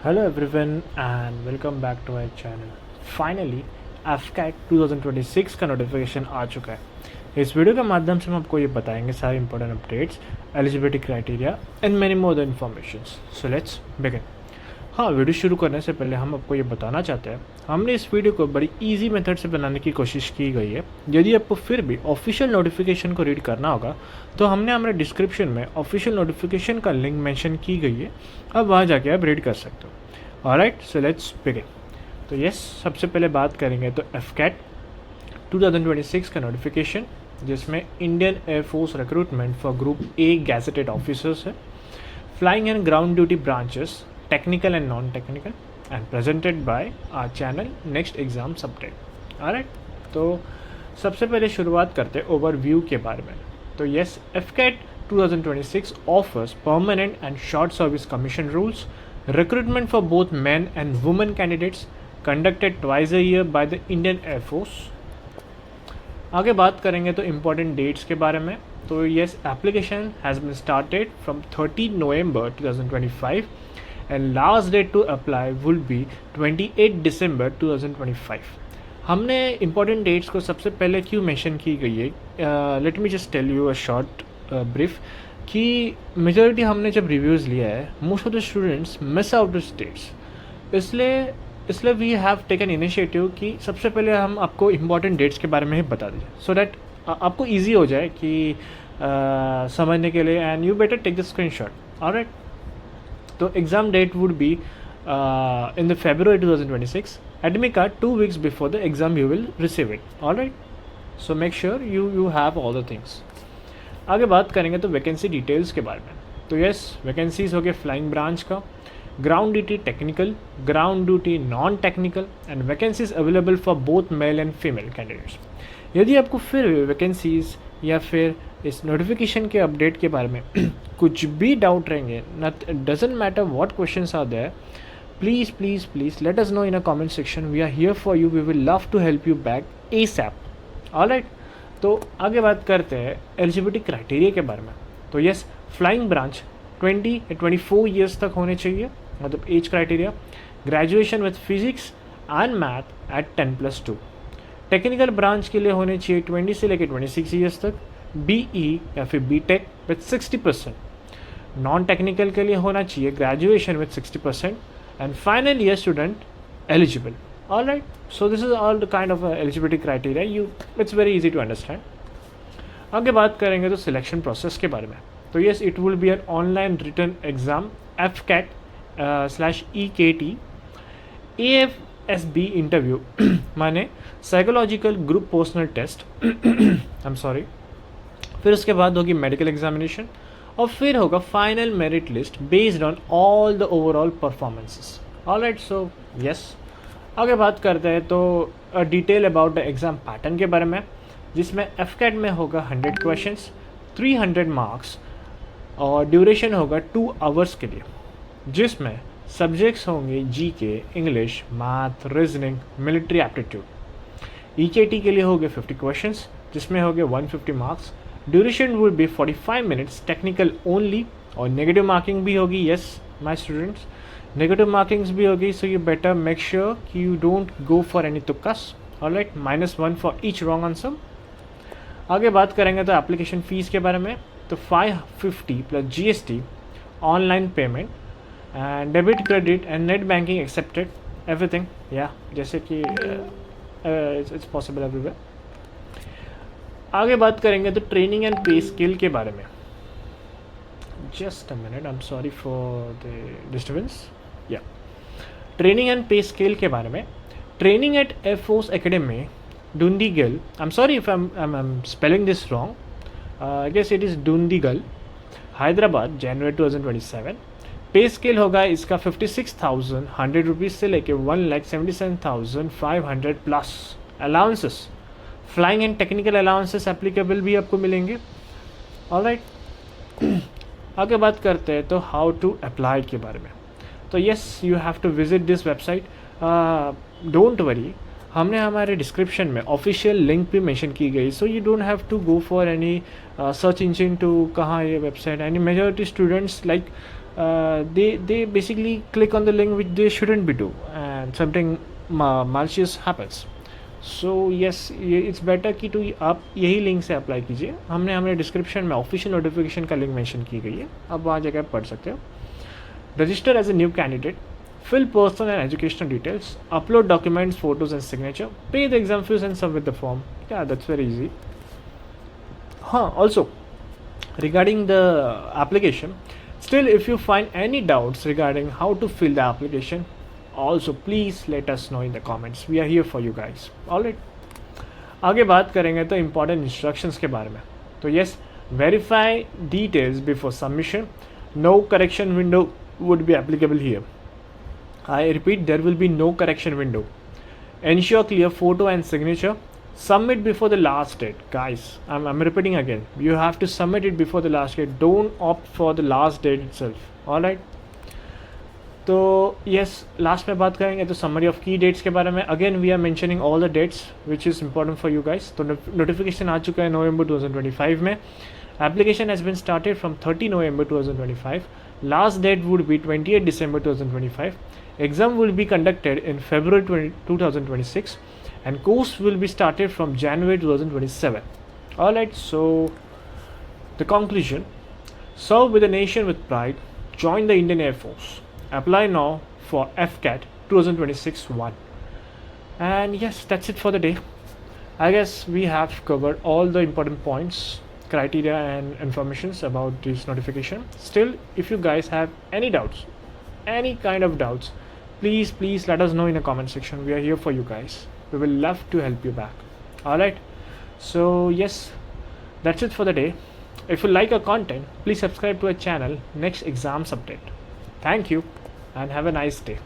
Hello everyone and welcome back to my channel. Finally, AFCAT 2026 का notification आ चुका है। इस वीडियो के माध्यम से हम आपको ये बताएंगे सारे important updates, eligibility criteria and many more the informations. So let's begin. हाँ, वीडियो शुरू करने से पहले हम आपको ये बताना चाहते हैं, हमने इस वीडियो को बड़ी इजी मेथड से बनाने की कोशिश की गई है। यदि आपको फिर भी ऑफिशियल नोटिफिकेशन को रीड करना होगा तो हमने हमारे डिस्क्रिप्शन में ऑफिशियल नोटिफिकेशन का लिंक मेंशन की गई है, अब वहाँ जाके आप रीड कर सकते हो। Alright, so let's begin. तो यस, सबसे पहले बात करेंगे तो एफकैट 2026 का नोटिफिकेशन, जिसमें Indian air force recruitment for group A gazetted officers है, flying and ground duty branches, technical and non technical, and presented by our channel next exams update. Alright, तो सबसे पहले शुरुआत करते हैं ओवरव्यू के बारे में। तो yes, AFCAT 2026 offers permanent and short service commission rules, recruitment for both men and women candidates, conducted twice a year by the Indian Air Force। आगे बात करेंगे तो इम्पॉर्टेंट डेट्स के बारे में। तो yes, application has been started from 30 November 2025 and last date to apply will be 28 December 2025। हमने important dates को सबसे पहले क्यों मेंशन की गई है, let me just tell you a short brief कि मेजॉरिटी हमने जब रिव्यूज़ लिया है, most of the students miss out the states, इसलिए वी हैव टेकन इनिशिएटिव कि सबसे पहले हम आपको इम्पॉर्टेंट डेट्स के बारे में ही बता दें, सो दैट आपको इजी हो जाए कि समझने के लिए, and you better take the screenshot. Alright, तो exam date would be in the February 2026, admit card 2 weeks before the exam you will receive it। Alright, so make sure you have all the things। आगे बात करेंगे तो vacancy details के बारे में। तो yes, vacancies हो गए फ्लाइंग ब्रांच का, ground duty technical, ground duty non technical, and vacancies available for both male and female candidates. यदि आपको फिर वैकेंसीज या फिर इस नोटिफिकेशन के अपडेट के बारे में कुछ भी डाउट रहेंगे, doesn't matter what questions are there, please please please let us know in a comment section. We are here for you, we will love to help you back ASAP। Alright, तो आगे बात करते हैं eligibility criteria के बारे में। तो yes, flying branch 20 या 24 ईयर्स तक होने चाहिए, मतलब age criteria. Graduation with physics and math at 10+2। Technical branch के लिए होने चाहिए 20 से लेकर 26 ईयर्स तक, BE या फिर BTech विथ 60%। नॉन टेक्निकल के लिए होना चाहिए graduation with 60% and final year student eligible. All right, so this is all the kind of eligibility criteria, it's very easy to understand। आगे बात करेंगे तो सिलेक्शन प्रोसेस के बारे में। तो yes, it will be an online written exam, FCAT/EKT AFSB interview माने psychological group personal test, I am sorry. फिर उसके बाद होगी मेडिकल एग्जामिनेशन, और फिर होगा final merit list based on all the overall performances. Alright, so yes, आगे बात करते हैं तो detail about the exam pattern के बारे में, जिसमें एफकैट में होगा 100 क्वेश्चंस, 300 मार्क्स, और ड्यूरेशन होगा 2 आवर्स के लिए, जिसमें सब्जेक्ट्स होंगे GK, English, math, reasoning, military aptitude. EKT के लिए होंगे 50 क्वेश्चंस, जिसमें होंगे 150 marks, duration will be 45 minutes, technical only, और नेगेटिव मार्किंग भी होगी। Yes my students, negative markings भी होगी, so you better make sure कि you don't go for any तुक्कास। Alright, -1 for each wrong answer. आगे बात करेंगे तो एप्लीकेशन फ़ीस के बारे में। तो 550 plus GST online payment, and debit, credit and net banking accepted, everything, या जैसे कि इट्स पॉसिबल एवरीवेयर। आगे बात करेंगे तो ट्रेनिंग एंड पे स्केल के बारे में। Just a minute, I am sorry for the disturbance. या ट्रेनिंग एंड पे स्केल के बारे में। Training at air force academy Dundigal, I am sorry if I am spelling this wrong, I guess it is Dundigal, Hyderabad, January 2027। Pay scale होगा इसका 56,100 rupees से लेके 1,77,500 plus. Allowances, flying and technical allowances applicable भी आपको मिलेंगे। ऑलराइट, आगे बात करते हैं तो हाउ टू अप्लाई के बारे में। तो yes, you have to visit this website, don't worry, हमने हमारे डिस्क्रिप्शन में ऑफिशियल लिंक भी मेंशन की गई, so you don't have to go for any search engine to कहाँ ये website. Any majority students like they basically click on the link which they shouldn't be do, and something malicious happens. So yes, ये it's better कि तो आप यही link से apply कीजिए. हमने हमारे डिस्क्रिप्शन में ऑफिशियल नोटिफिकेशन का लिंक मेंशन की गई है, आप वहाँ जाकर पढ़ सकते हो. Register as a new candidate, fill personal and educational details, upload documents, photos and signature, pay the exam fees and submit the form. Yeah, that's very easy. Also, regarding the application, still if you find any doubts regarding how to fill the application, also please let us know in the comments. We are here for you guys. Alright. आगे बात करेंगे तो important instructions के बारे में. तो yes, verify details before submission. No correction window would be applicable here. I repeat, there will be no correction window. Ensure clear photo and signature. Submit before the last date. Guys, I'm repeating again. You have to submit it before the last date. Don't opt for the last date itself. Alright. तो yes, last में बात करेंगे तो summary of की dates के बारे में. Again we are mentioning all the dates which is important for you guys. तो नोटिफिकेशन आ चुका है नवंबर 2025 में. Application has been started from 30 November 2025. Last date would be 28 December 2025. Exam will be conducted in February 2026 and course will be started from January 2027. Alright, so the conclusion: serve with the nation with pride, join the Indian Air Force, apply now for FCAT 2026-1. And yes, that's it for the day. I guess we have covered all the important points, criteria and informations about this notification. Still, if you guys have any doubts, any kind of doubts, please let us know in the comment section. We are here for you guys. We will love to help you back. Alright, so yes, that's it for the day. If you like our content, please subscribe to our channel. Next exams update. Thank you and have a nice day.